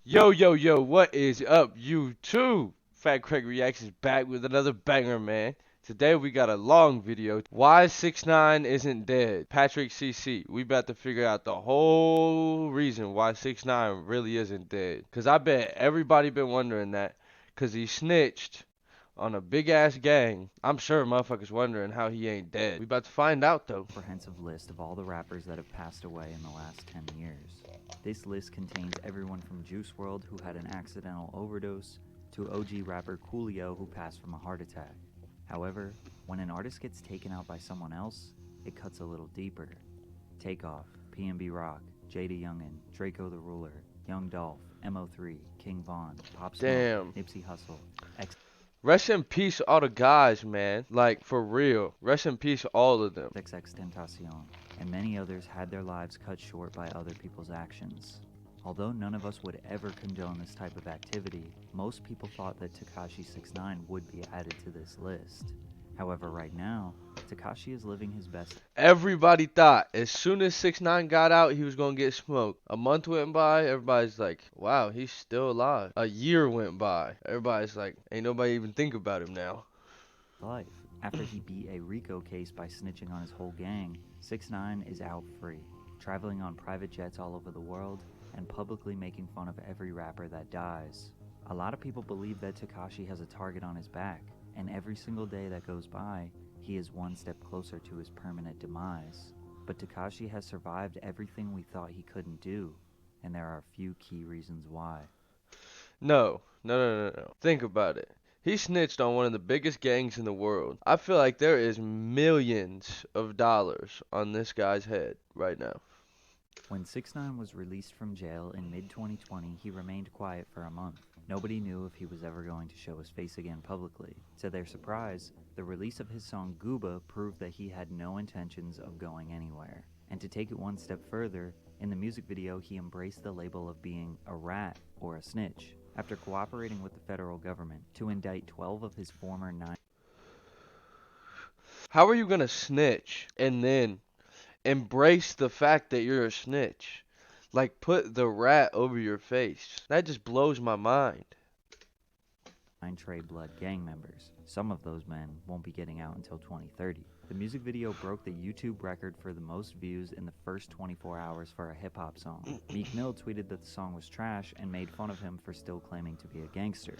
Yo, what is up, YouTube? Fat Craig Reactions back with another banger, man. Today we got a long video. Why 6ix9ine isn't dead? Patrick CC. We about to figure out the whole reason why 6ix9ine really isn't dead. Cause I bet everybody been wondering that. Cause he snitched on a big ass gang. I'm sure motherfuckers wondering how he ain't dead. We about to find out though. Comprehensive list of all the rappers that have passed away in the last 10 years. This list contains everyone from Juice WRLD, who had an accidental overdose, to OG rapper Coolio, who passed from a heart attack. However, when an artist gets taken out by someone else, it cuts a little deeper. Takeoff, PNB Rock, Jada Youngin, Draco the Ruler, Young Dolph, MO3, King Von, Pop Smoke, Damn. Nipsey Hussle, Rest in peace all the guys, man. Like, for real. Rest in peace all of them. XXXTentacion, and many others had their lives cut short by other people's actions. Although none of us would ever condone this type of activity, most people thought that Tekashi 6ix9ine would be added to this list. However, right now, Tekashi is living his best. Everybody thought as soon as 6ix9ine got out, he was gonna get smoked. A month went by, everybody's like, wow, he's still alive. A year went by, everybody's like, ain't nobody even think about him now. Life. After he beat a RICO case by snitching on his whole gang, 6ix9ine is out free, traveling on private jets all over the world, and publicly making fun of every rapper that dies. A lot of people believe that Tekashi has a target on his back, and every single day that goes by, he is one step closer to his permanent demise. But Tekashi has survived everything we thought he couldn't do, and there are a few key reasons why. No. Think about it. He snitched on one of the biggest gangs in the world. I feel like there is millions of dollars on this guy's head right now. When 6ix9ine was released from jail in mid-2020, he remained quiet for a month. Nobody knew if he was ever going to show his face again publicly. To their surprise, the release of his song Gooba proved that he had no intentions of going anywhere. And to take it one step further, in the music video he embraced the label of being a rat or a snitch, after cooperating with the federal government to indict 12 of his former 9. How are you gonna snitch and then embrace the fact that you're a snitch? Like, put the rat over your face. That just blows my mind. 9 Trey Blood gang members. Some of those men won't be getting out until 2030. The music video broke the YouTube record for the most views in the first 24 hours for a hip-hop song. Meek Mill tweeted that the song was trash and made fun of him for still claiming to be a gangster.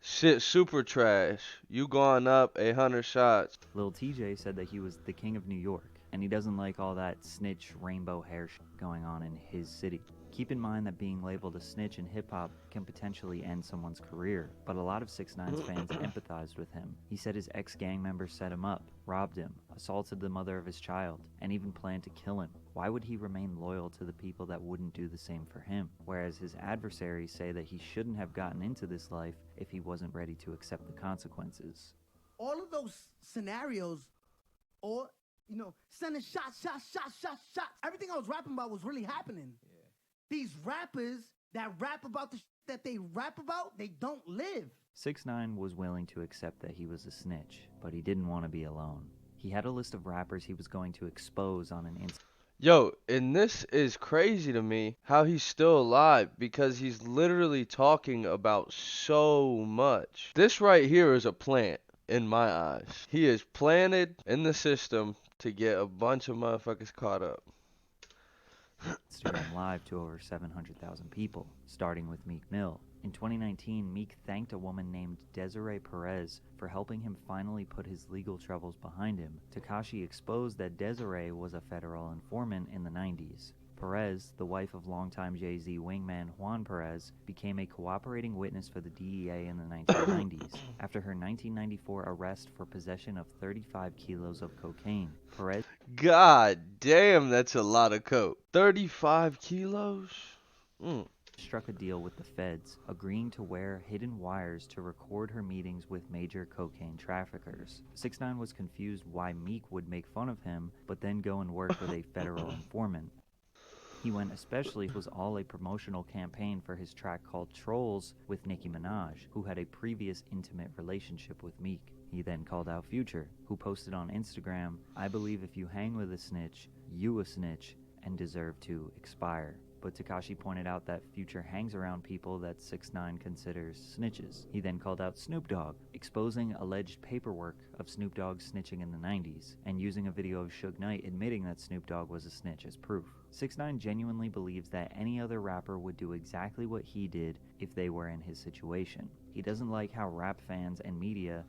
Shit, super trash. You gone up 100 shots. Lil TJ said that he was the king of New York, and he doesn't like all that snitch rainbow hair going on in his city. Keep in mind that being labeled a snitch in hip-hop can potentially end someone's career, but a lot of 6ix9ine's fans empathized with him. He said his ex-gang members set him up, robbed him, assaulted the mother of his child, and even planned to kill him. Why would he remain loyal to the people that wouldn't do the same for him? Whereas his adversaries say that he shouldn't have gotten into this life if he wasn't ready to accept the consequences. All of those scenarios, or, sending shots. Everything I was rapping about was really happening. Yeah. These rappers that rap about the that they rap about, they don't live. 6ix9ine was willing to accept that he was a snitch, but he didn't want to be alone. He had a list of rappers he was going to expose on an instant. Yo, and this is crazy to me how he's still alive, because he's literally talking about so much. This right here is a plant in my eyes. He is planted in the system to get a bunch of motherfuckers caught up. Instagram Live to over 700,000 people, starting with Meek Mill. In 2019, Meek thanked a woman named Desiree Perez for helping him finally put his legal troubles behind him. Tekashi exposed that Desiree was a federal informant in the 90s. Perez, the wife of longtime Jay-Z wingman Juan Perez, became a cooperating witness for the DEA in the 1990s after her 1994 arrest for possession of 35 kilos of cocaine. Perez, God damn, that's a lot of coke. 35 kilos? struck a deal with the feds, agreeing to wear hidden wires to record her meetings with major cocaine traffickers. 6ix9ine was confused why Meek would make fun of him, but then go and work with a federal informant. He went especially was all a promotional campaign for his track called Trolls with Nicki Minaj, who had a previous intimate relationship with Meek. He then called out Future, who posted on Instagram, "I believe if you hang with a snitch, you a snitch, and deserve to expire." but Tekashi pointed out that Future hangs around people that 6ix9ine considers snitches. He then called out Snoop Dogg, exposing alleged paperwork of Snoop Dogg snitching in the 90s, and using a video of 6ix9ine admitting that Snoop Dogg was a snitch as proof. 6ix9ine genuinely believes that any other rapper would do exactly what he did if they were in his situation. He doesn't like how rap fans and media.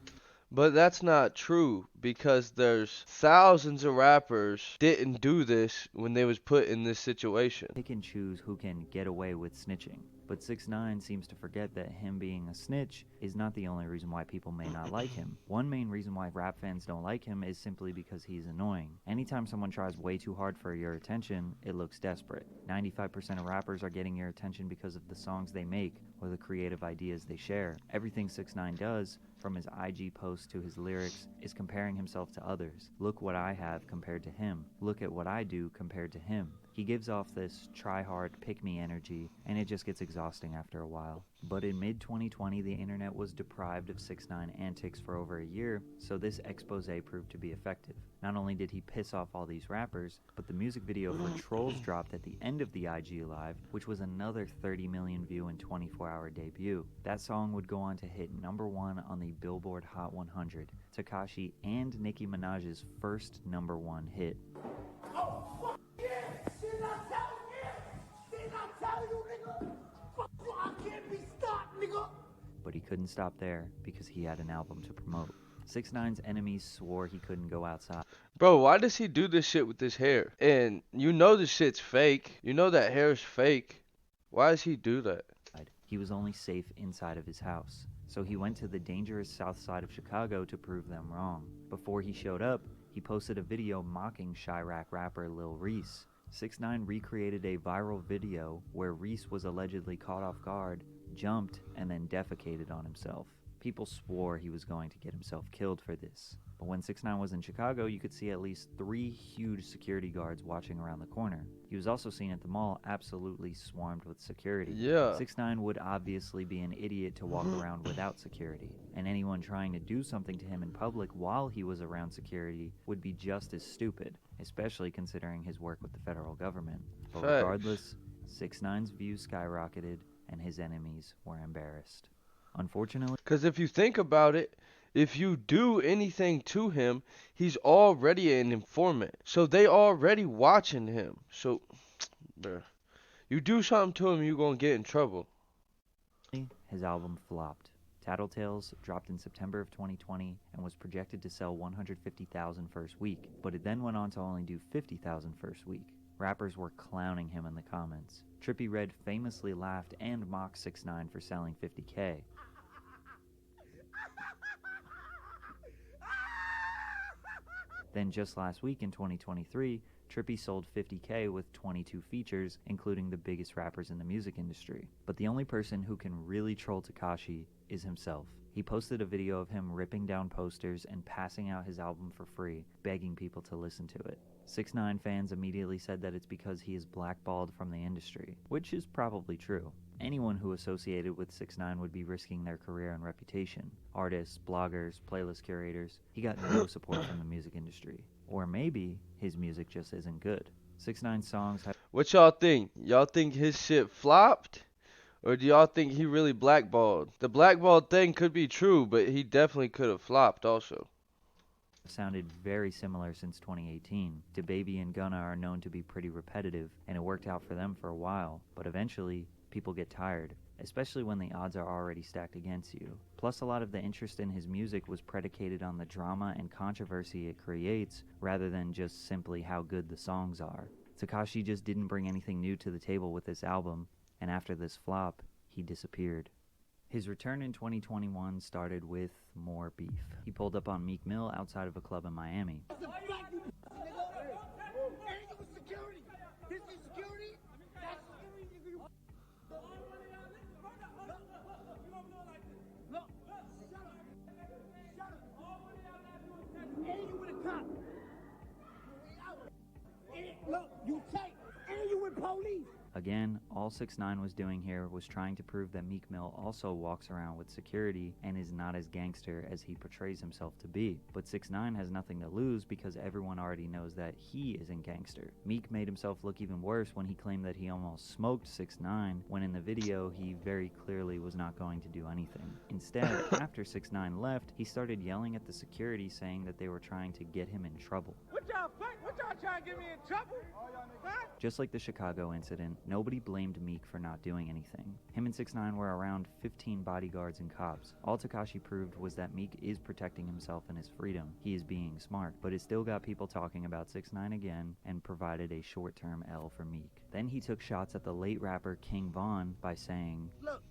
But that's not true, because there's thousands of rappers didn't do this when they was put in this situation. Pick and choose who can get away with snitching. But 6ix9ine seems to forget that him being a snitch is not the only reason why people may not like him. One main reason why rap fans don't like him is simply because he's annoying. Anytime someone tries way too hard for your attention, it looks desperate. 95% of rappers are getting your attention because of the songs they make or the creative ideas they share. Everything 6ix9ine does, from his IG posts to his lyrics, is comparing himself to others. Look what I have compared to him. Look at what I do compared to him. He gives off this try-hard, pick-me energy, and it just gets exhausting after a while. But in mid-2020, the internet was deprived of 6ix9ine antics for over a year, so this expose proved to be effective. Not only did he piss off all these rappers, but the music video for Trolls dropped at the end of the IG Live, which was another 30 million view and 24-hour debut. That song would go on to hit #1 on the Billboard Hot 100, Tekashi and Nicki Minaj's first #1 hit. Oh, fuck yeah! Did I tell you? Did I tell you, nigga? Fuck you, I can't be stopped, nigga! But he couldn't stop there because he had an album to promote. 6ix9ine's enemies swore he couldn't go outside. Bro, why does he do this shit with his hair? And you know this shit's fake. You know that hair's fake. Why does he do that? He was only safe inside of his house. So he went to the dangerous south side of Chicago to prove them wrong. Before he showed up, he posted a video mocking Chirac rapper Lil Reese. 6ix9ine recreated a viral video where Reese was allegedly caught off guard, jumped, and then defecated on himself. People swore he was going to get himself killed for this. But when 6ix9ine was in Chicago, you could see at least 3 huge security guards watching around the corner. He was also seen at the mall absolutely swarmed with security. Yeah. 6ix9ine would obviously be an idiot to walk around without security, and anyone trying to do something to him in public while he was around security would be just as stupid, especially considering his work with the federal government. But Facts. regardless, 6ix9ine's views skyrocketed and his enemies were embarrassed. Unfortunately, Because if you think about it, if you do anything to him, he's already an informant. So they already watching him. So, bruh, you do something to him, you gonna get in trouble. his album flopped. Tattletales dropped in September of 2020 and was projected to sell 150,000 first week, but it then went on to only do 50,000 first week. Rappers were clowning him in the comments. Trippie Redd famously laughed and mocked 6ix9ine for selling 50K. Then just last week in 2023, Trippie sold 50K with 22 features, including the biggest rappers in the music industry. But the only person who can really troll Tekashi is himself. He posted a video of him ripping down posters and passing out his album for free, begging people to listen to it. 6ix9ine fans immediately said that it's because he is blackballed from the industry, which is probably true. Anyone who associated with 6ix9ine would be risking their career and reputation. Artists, bloggers, playlist curators. He got no support from the music industry. Or maybe his music just isn't good. 6ix9ine's songs have... What y'all think? Y'all think his shit flopped? Or do y'all think he really blackballed? The blackballed thing could be true, but he definitely could have flopped also. sounded very similar since 2018. DaBaby and Gunna are known to be pretty repetitive, and it worked out for them for a while, but eventually, people get tired, especially when the odds are already stacked against you. Plus, a lot of the interest in his music was predicated on the drama and controversy it creates, rather than just simply how good the songs are. Tekashi just didn't bring anything new to the table with this album, and after this flop, he disappeared. His return in 2021 started with more beef. He pulled up on Meek Mill outside of a club in Miami. Look, you take, and you with police. Again, all 6ix9ine was doing here was trying to prove that Meek Mill also walks around with security and is not as gangster as he portrays himself to be. But 6ix9ine has nothing to lose because everyone already knows that he isn't gangster. Meek made himself look even worse when he claimed that he almost smoked 6ix9ine, when in the video he very clearly was not going to do anything. Instead, after 6ix9ine left, he started yelling at the security saying that they were trying to get him in trouble. What y'all trying to get me in trouble? Huh? Just like the Chicago incident, nobody blamed Meek for not doing anything. Him and 6ix9ine were around 15 bodyguards and cops. All Tekashi proved was that Meek is protecting himself and his freedom. He is being smart, but it still got people talking about 6ix9ine again and provided a short-term L for Meek. Then he took shots at the late rapper King Von by saying, Look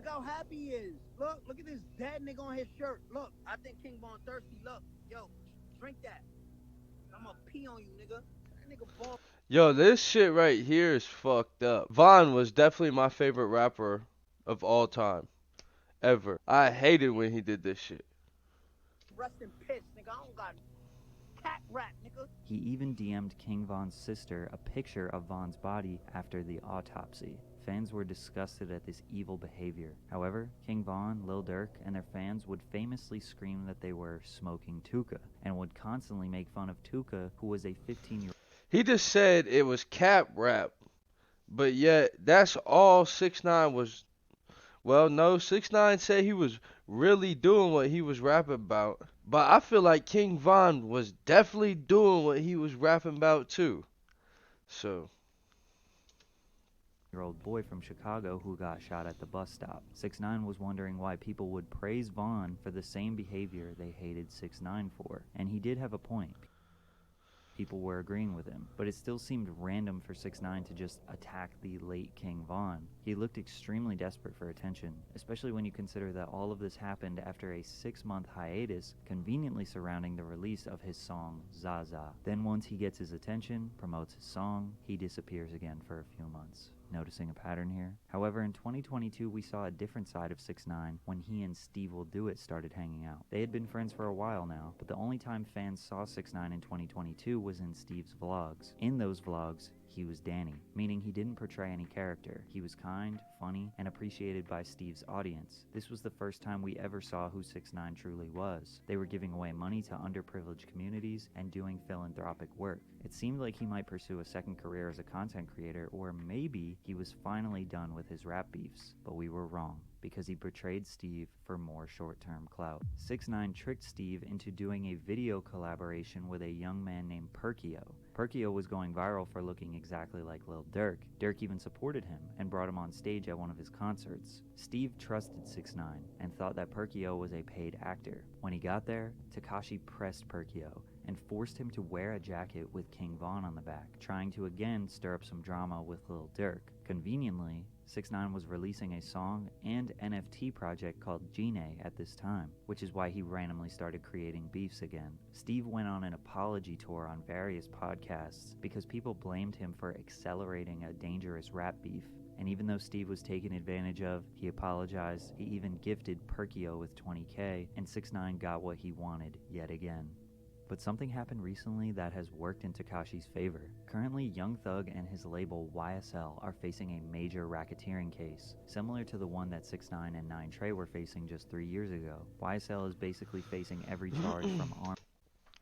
how happy he is. Look at this dead nigga on his shirt. Look, I think King Von thirsty. Look, yo, drink that. I'm gonna pee on you, nigga. That nigga Von. Yo, this shit right here is fucked up. Von was definitely my favorite rapper of all time. Ever. I hated when he did this shit. Rest in piss, nigga. I don't got cat rat, nigga. He even DM'd King Von's sister a picture of Von's body after the autopsy. Fans were disgusted at this evil behavior. However, King Von, Lil Durk, and their fans would famously scream that they were smoking Tuka, and would constantly make fun of Tuka, who was a 15-year-old. He just said it was cap rap, but yet that's all 6ix9ine was. Well, no, 6ix9ine said he was really doing what he was rapping about, but I feel like King Von was definitely doing what he was rapping about too. So. Old boy from Chicago who got shot at the bus stop. 6ix9ine was wondering why people would praise Von for the same behavior they hated 6ix9ine for, and he did have a point. People were agreeing with him, but it still seemed random for 6ix9ine to just attack the late King Von. He looked extremely desperate for attention, especially when you consider that all of this happened after a 6-month hiatus conveniently surrounding the release of his song Zaza. Then once he gets his attention, promotes his song, he disappears again for a few months. Noticing a pattern here? However, in 2022, we saw a different side of 6ix9ine when he and Steve Will Do It started hanging out. They had been friends for a while now, but the only time fans saw 6ix9ine in 2022 was in Steve's vlogs. In those vlogs, he was Danny, meaning he didn't portray any character. He was kind, funny, and appreciated by Steve's audience. This was the first time we ever saw who 6ix9ine truly was. They were giving away money to underprivileged communities and doing philanthropic work. It seemed like he might pursue a second career as a content creator, or maybe he was finally done with his rap beefs. But we were wrong, because he portrayed Steve for more short-term clout. 6ix9ine tricked Steve into doing a video collaboration with a young man named Perkio. Perkio was going viral for looking exactly like Lil Durk. Durk even supported him and brought him on stage at one of his concerts. Steve trusted 6ix9ine and thought that Perkio was a paid actor. When he got there, Tekashi pressed Perkio and forced him to wear a jacket with King Von on the back, trying to again stir up some drama with Lil Durk. Conveniently, 6ix9ine was releasing a song and NFT project called Gine at this time, which is why he randomly started creating beefs again. Steve went on an apology tour on various podcasts because people blamed him for accelerating a dangerous rap beef. And even though Steve was taken advantage of, he apologized. He even gifted Perkio with $20K, and 6ix9ine got what he wanted yet again. But something happened recently that has worked in Tekashi's favor. Currently, Young Thug and his label YSL are facing a major racketeering case, similar to the one that 6ix9ine and 9 Trey were facing just 3 years ago. YSL is basically facing every charge from arms.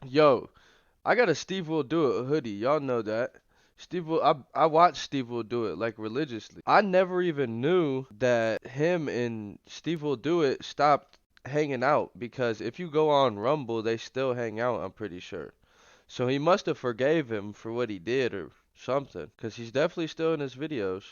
Yo, I got a Steve Will Do It hoodie. Y'all know that. I watch Steve Will Do It like religiously. I never even knew that him and Steve Will Do It stopped hanging out, because if you go on Rumble, they still hang out, I'm pretty sure. So he must have forgave him for what he did or something, because he's definitely still in his videos.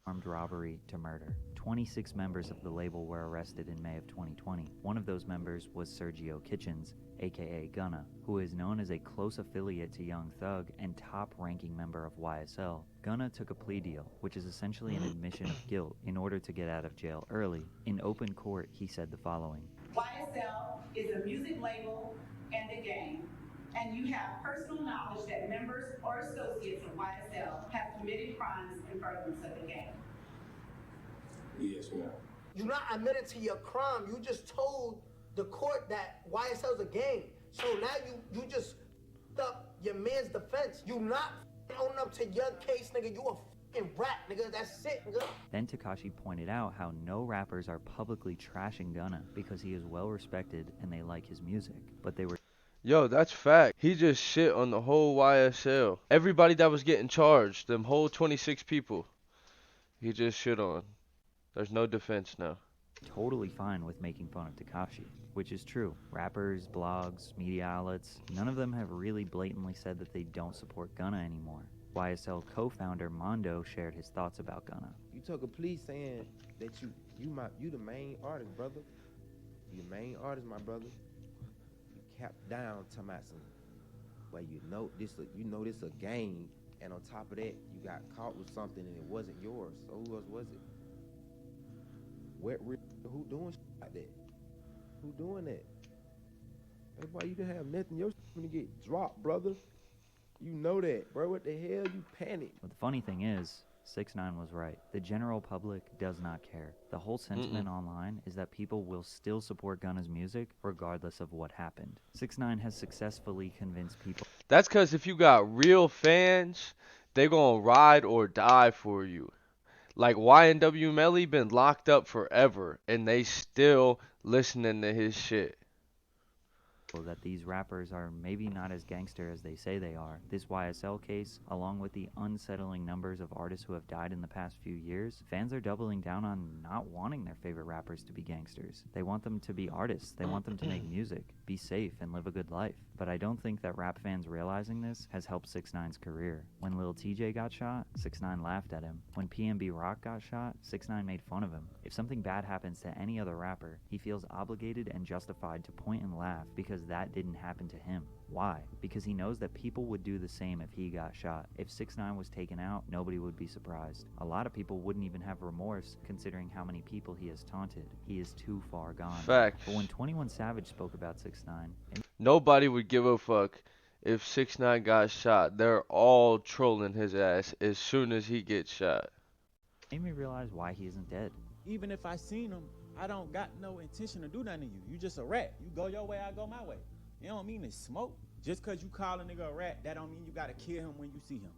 Armed robbery to murder. 26 members of the label were arrested in May of 2020. One of those members was Sergio Kitchens, aka Gunna, who is known as a close affiliate to Young Thug and top-ranking member of YSL. Gunna took a plea deal, which is essentially an admission of guilt, in order to get out of jail early. In open court, he said the following. YSL is a music label and a gang, and you have personal knowledge that members or associates of YSL have committed crimes in furtherance of the gang. Yes, ma'am. You're not admitted to your crime. You just told the court that YSL is a gang. So now you just up your man's defense. You not own up to your case, nigga. You a rap, nigga. That's it, nigga. Then Tekashi pointed out how no rappers are publicly trashing Gunna because he is well respected and they like his music, but they were Yo, that's fact. He just shit on the whole YSL. Everybody that was getting charged, them whole 26 people, he just shit on. There's no defense now. totally fine with making fun of Tekashi, which is true. Rappers, blogs, media outlets, none of them have really blatantly said that they don't support Gunna anymore. YSL co-founder Mondo shared his thoughts about Gunna. You took a plea saying that you the main artist, brother. You the main artist, my brother. You capped down talking about some, well, you know this a game, and on top of that, you got caught with something and it wasn't yours. So who else was it? Who doing shit like that? Who doing that? That's why you didn't have nothing. Your shit gonna get dropped, brother. You know that, bro. What the hell? You panic. But the funny thing is, 6ix9ine was right. The general public does not care. The whole sentiment online is that people will still support Gunna's music regardless of what happened. 6ix9ine has successfully convinced people. That's because if you got real fans, they gonna ride or die for you. Like YNW Melly been locked up forever, and they still listening to his shit. That these rappers are maybe not as gangster as they say they are. This YSL case, along with the unsettling numbers of artists who have died in the past few years, fans are doubling down on not wanting their favorite rappers to be gangsters. They want them to be artists. They want them to make music, be safe, and live a good life. But I don't think that rap fans realizing this has helped 6ix9ine's career. When Lil TJ got shot, 6ix9ine laughed at him. When PNB Rock got shot, 6ix9ine made fun of him. If something bad happens to any other rapper, he feels obligated and justified to point and laugh because that didn't happen to him. Why? Because he knows that people would do the same if he got shot. If 6ix9ine was taken out, nobody would be surprised. A lot of people wouldn't even have remorse considering how many people he has taunted. He is too far gone. Facts. But when 21 Savage spoke about 6ix9ine, Nobody would give a fuck if 6ix9ine got shot. They're all trolling his ass as soon as he gets shot. it made me realize why he isn't dead. Even if I seen him, I don't got no intention to do nothing to you. You just a rat. You go your way, I go my way. It don't mean to smoke. Just cause you call a nigga a rat, that don't mean you gotta kill him when you see him.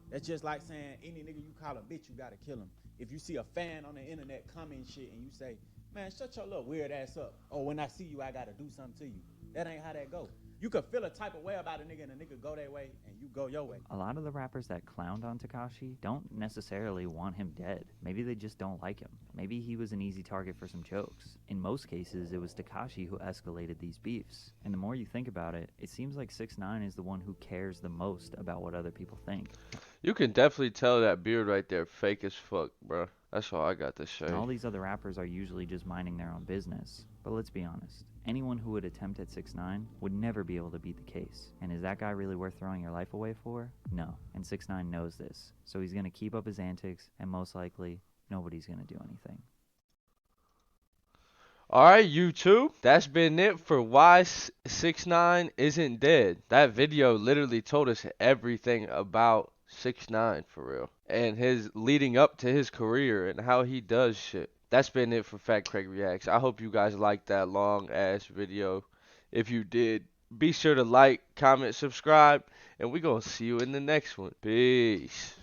That's just like saying any nigga you call a bitch, you gotta kill him. If you see a fan on the internet comment shit and you say, man, shut your little weird ass up. Oh, when I see you, I gotta do something to you. That ain't how that go. You could feel a type of way about a nigga and a nigga go their way and you go your way. A lot of the rappers that clowned on Tekashi don't necessarily want him dead. Maybe they just don't like him. Maybe he was an easy target for some jokes. In most cases, it was Tekashi who escalated these beefs. And the more you think about it, it seems like 6ix9ine is the one who cares the most about what other people think. You can definitely tell that beard right there fake as fuck, bro. That's all I got to say. And all these other rappers are usually just minding their own business. But let's be honest. Anyone who would attempt at 6ix9ine would never be able to beat the case. And is that guy really worth throwing your life away for? No. And 6ix9ine knows this. So he's going to keep up his antics, and most likely, nobody's going to do anything. Alright, YouTube. That's been it for why 6ix9ine isn't dead. That video literally told us everything about 6ix9ine for real. And his leading up to his career and how he does shit. That's been it for Fat Craig Reacts. I hope you guys liked that long ass video. If you did, be sure to like, comment, subscribe, and we gonna see you in the next one. Peace.